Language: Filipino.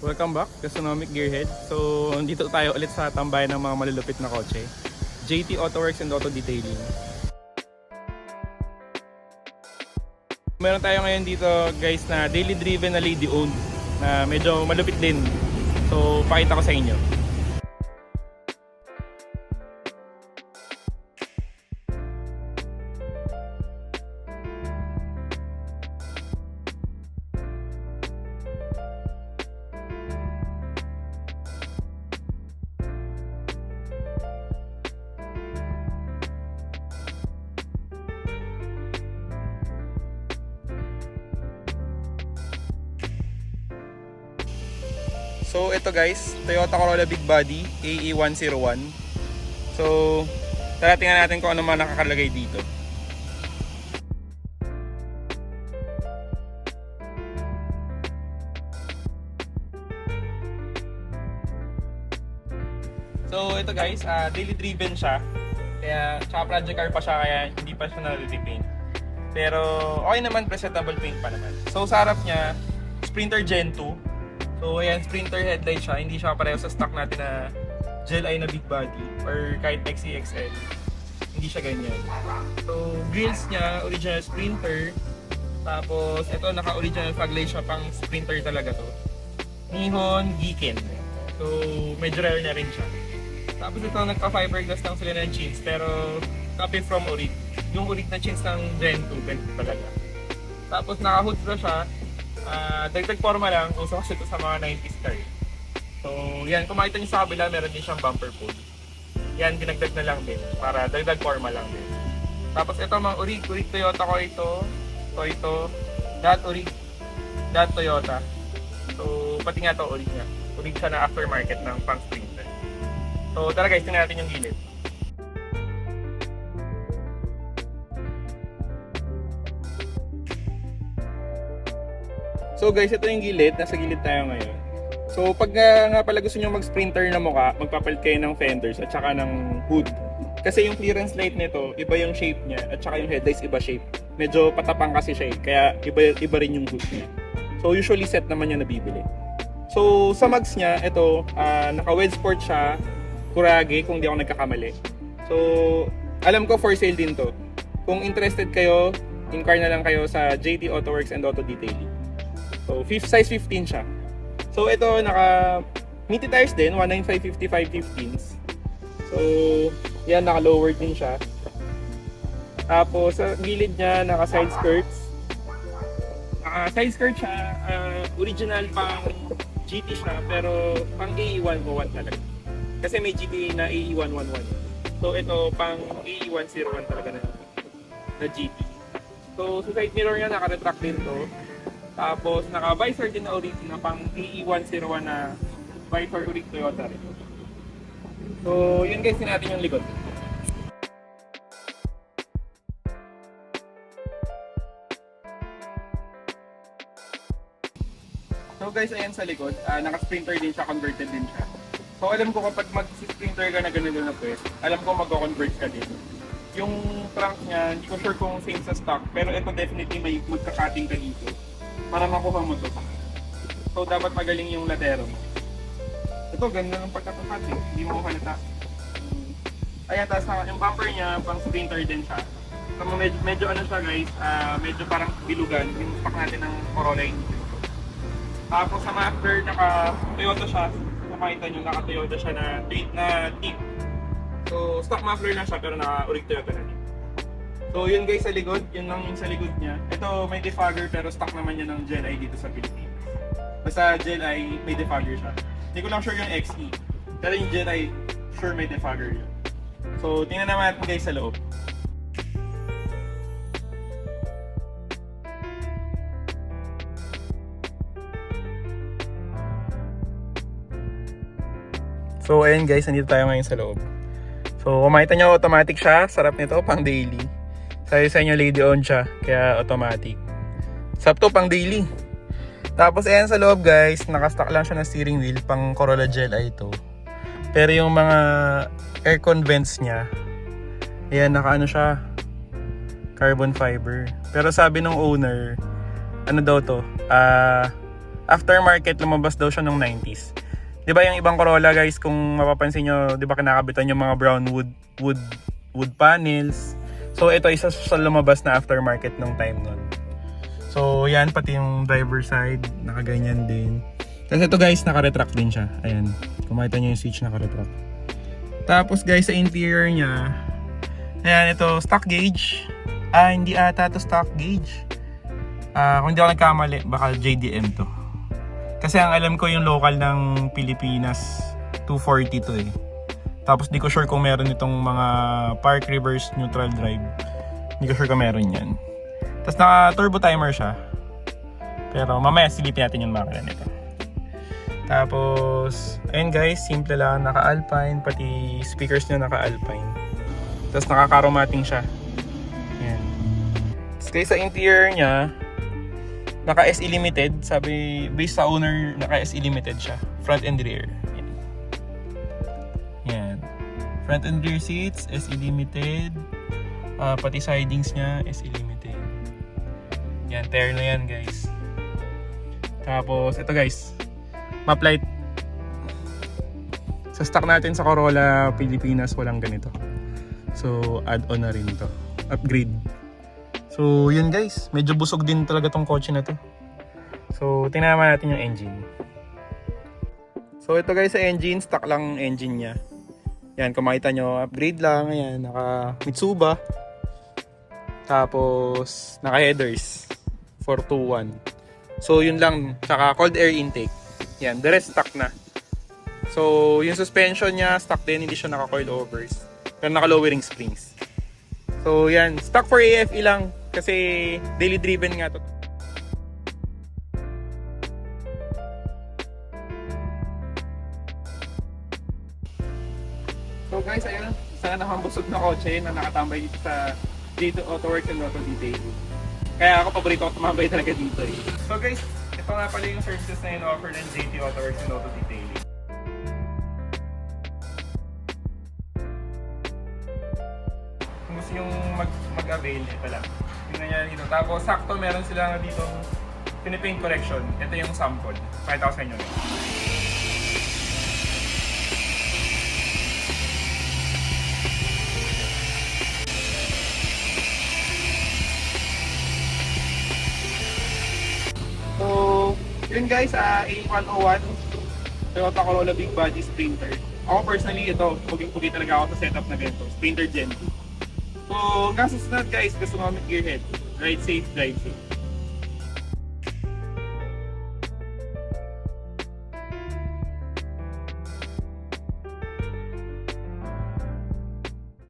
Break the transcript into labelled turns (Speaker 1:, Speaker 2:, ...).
Speaker 1: Welcome back, Gastronomic Gearhead. So, dito tayo ulit sa tambayan ng mga malulupit na kotse. JT Auto Works and Auto Detailing. Meron tayo ngayon dito guys na daily driven na lady owned na medyo malupit din. So, pakita ko sa inyo. So ito guys, Toyota Corolla Big Body AE101. So tara tingnan natin kung ano man nakakalagay dito. So ito guys, daily driven siya. Kaya tsaka project car pa siya kaya hindi pa siya na-repaint. Pero okay naman, presentable paint pa naman. So sa harap niya, Sprinter Gen 2. So ayan, Sprinter headlight siya, hindi siya pareho sa stock natin na Gel Eye na big body or kahit XCXL. Hindi siya ganyan. So grills niya, original Sprinter. Tapos ito, naka-original fog light siya, pang Sprinter talaga to. Nihon Giken. So medyo rare na rin siya. Tapos ito, nagka-fiberglass lang sila ng chins, pero copy from Orig. Yung Orig na chins ng Gen 2, ganito talaga. Tapos naka-hood na siya. Dagdag forma lang, uso kasi ito sa mga 90s car. So yan, kung makita nyo sa kabila, meron din siyang bumper pull. Yan, dinagdag na lang din, para dagdag forma lang din. Tapos ito mga Orig Toyota ko ito, lahat Orig, lahat Toyota. So pati nga ito Orig niya. Orig siya na aftermarket ng pang Sprinter. So tara guys, tingnan natin yung gilid. So guys, ito yung gilid. Nasa gilid tayo ngayon. So pag nga pala gusto nyo mag-Sprinter na mukha, magpapalit kayo ng fenders at saka ng hood. Kasi yung clearance light nito, iba yung shape niya at saka yung headlights iba shape. Medyo patapang kasi siya kaya iba rin yung hood niya. So usually set naman niya nabibili. So sa mags niya, ito, naka-Wedge Sport siya, Kurage kung di ako nagkakamali. So alam ko for sale din to. Kung interested kayo, inquire na lang kayo sa JT Auto Works and Auto Detailing. So, size 15 siya. So, ito, naka-meaty tires din, 195/55/15s. So, yan, naka-lowered din siya. Tapos, sa gilid niya, naka-side skirts. Side skirt siya, original pang GT siya, pero pang AE101 talaga. Kasi may GT na AE111. So, ito, pang AE101 talaga na GT. So, sa side mirror niya, naka-retract din to. Tapos naka-visor din na Orig na pang AE101 na visor Orig Toyota rin. So yun guys, natin yung likod. So guys, ayan sa likod, naka-Sprinter din siya, converted din siya. So alam ko kapag mag-Sprinter ka na ganun na pwede, alam ko mag-convert ka din. Yung trunk niya, hindi ko sure kung same sa stock, pero ito definitely may magka-cutting ka dito para makuha mo to. So dapat magaling yung latero mo. Ito, ganda ng pagkatapat eh. Hindi mo halata. Ayan, tapos yung bumper niya, pang Sprinter din siya. So medyo ano siya guys, medyo parang bilugan yung stock natin ng Corolla. Tapos sa after, naka-Toyota siya. Kung makita nyo, naka-Toyota siya na tip. So stock muffler lang siya pero naka-Orig Toyota na din. So yun guys sa likod, yun lang yung sa likod niya. Ito may defogger pero stock naman yan ng Gel Eye dito sa Pilipinas. Basta Gel Eye may defogger siya. Hindi ko lang sure yung XE. Pero yung Gel Eye, sure may defogger yun. So tingnan naman natin guys sa loob. So ayun guys, nandito tayo ngayon sa loob. So kung makita nyo, automatic siya. Sarap nito, pang daily. Sabi sa inyo, lady on siya, kaya automatic. Sarap to, pang daily. Tapos ayan sa loob guys, nakastock lang siya ng steering wheel, pang Corolla Gel Eye ito. Pero yung mga aircon vents niya, ayan, nakaano siya, carbon fiber. Pero sabi ng owner, ano daw to, aftermarket, lumabas daw siya nung 90s. Di ba yung ibang Corolla guys, kung mapapansin nyo, di ba kinakabitan yung mga brown wood panels. So ito isa sa lumabas na aftermarket nung time nun. So yan, pati yung driver side, nakaganyan din. Tapos ito guys, naka-retract din siya. Ayan, kung makita nyo yung switch, naka-retract. Tapos guys, sa interior niya, ayan, ito, stock gauge. Hindi ata ito stock gauge. Kung hindi ako nagkamali, baka JDM to. Kasi ang alam ko yung local ng Pilipinas, 240 to eh. Tapos di ko sure kung meron itong mga park, reverse, neutral drive. Hindi ko sure kung meron yan. Tapos naka turbo timer siya. Pero mamaya silipin natin yung makina nito. Tapos, ayun guys, simple lang, naka-alpine, pati speakers niya naka-alpine. Tapos naka-caromating siya. Ayan. Tapos guys, sa interior niya, naka-SE Limited. Sabi, based sa owner, naka-SE Limited siya. Front and rear. Ayan. Front and rear seats, SE Limited. Pati sidings niya, SE Limited. Yan, terno yan guys. Tapos, ito guys, map light. Sa stock natin sa Corolla Pilipinas, walang ganito. So, add-on na rin to. Upgrade. So, yun guys. Medyo busog din talaga tong kotse na to. So, tingnan naman natin yung engine. So, ito guys sa engine. Stock lang engine niya. Yan, kung makita nyo, upgrade lang. Ayan, naka Mitsuba. Tapos, naka headers. 421. So, yun lang. Tsaka cold air intake. Yan, the rest stock na. So, yung suspension niya, stock din. Hindi siya naka coilovers. Pero naka lowering springs. So, yan. Stock for AFE lang. Kasi daily driven nga to. So guys, ayun. Isa na nakambusog na kotse na nakatambay dito sa JT Autoworks and Auto Detailing. Kaya ako, paborito ko tumambay talaga dito eh. So guys, ito nga pala yung services na in-offer ng JT Autoworks and Auto Detailing. Kung gusto nyo mag-avail, ito lang. Tingnan nyo dito. Tapos sakto meron sila dito pinipaint correction. Ito yung sample. Pakita ko sa inyo. So, yun guys, A101 Toyota Corolla Big Body Sprinter. Ako personally, ito, puging-pugi talaga ako sa setup na ganito. Sprinter Gen 2. So, hanggang sa sunod guys, gusto mo mag-gearhead. Ride safe, drive safe.